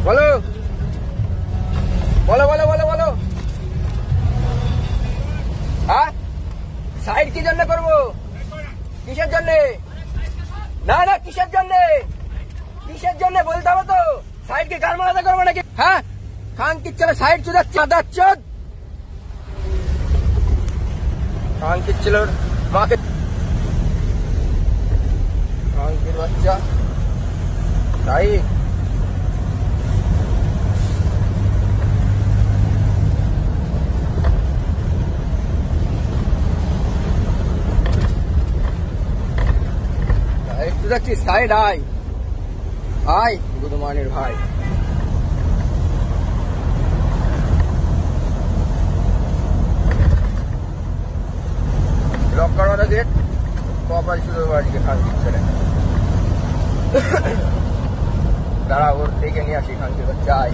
বলো বলো বলো বলো বলো। হ্যাঁ, সাইড কি জন্য করবো? কিসের জন্য? না না, কিসের জন্য? কিসের জন্য বলতে হবে তো। সাইড কি গান মারাতে করবো নাকি? হ্যাঁ, খান কি চলে সাইড চুদাচ্ছে আদাচ্ছদ। খান কি ছিল মাকে, খানকির বাচ্চা সাইড। যাচ্ছি সাইড, আয় আয় গুদমানির ভাই। লক করো না গেট, কপাল শুধু বাড়িকে খান দিচ্ছে না। দাঁড়া, ওর দেখে নিয়ে আসি খান থেকে চাই।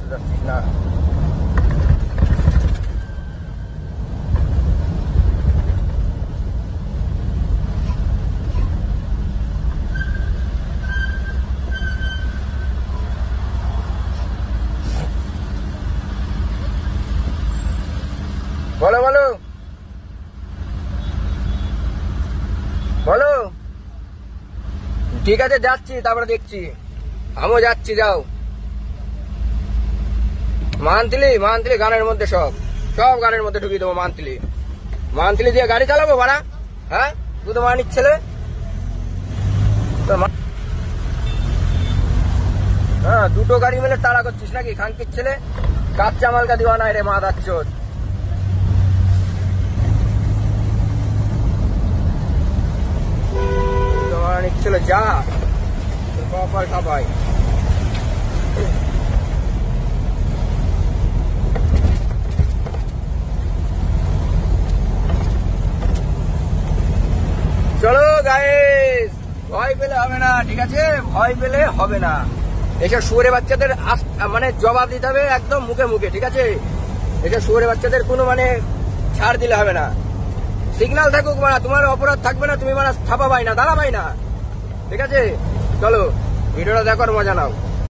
যাচ্ছিস না? বলো বলো বলো। ঠিক আছে, যাচ্ছি, তারপরে দেখছি। আমিও যাচ্ছি, যাও। মান্থলি মান্থলি গানের মধ্যে সব সব গানের মধ্যে ঢুকিয়ে দেবো। মান্থলি মান্থলি দিয়ে গাড়ি চালাবো ভাড়া। হ্যাঁ, শুধু মানিক ছেলে। হ্যাঁ, দুটো গাড়ি মিলে তাড়া করছিস নাকি খানকির ছেলে? কাচ্চা মালকা দিওয়া নাই রে, মা দাচ্চোদ। মানিক ছেলে যা, কপাল খাবাই। চলো গাইস, ভয় পেলে হবে না, ঠিক আছে? ভয় পেলে হবে না। এসব শুয়োরে বাচ্চাদের মানে জবাব দিতে হবে একদম মুখে মুখে, ঠিক আছে? এসব শুয়োরে বাচ্চাদের কোনো মানে ছাড় দিলে হবে না। সিগন্যাল থাকুক মানে তোমার অপরাধ থাকবে না, তুমি মানে থাপাবাই না, দাঁড়াবাই না, ঠিক আছে? চলো ভিডিওটা দেখো, মজা নাও।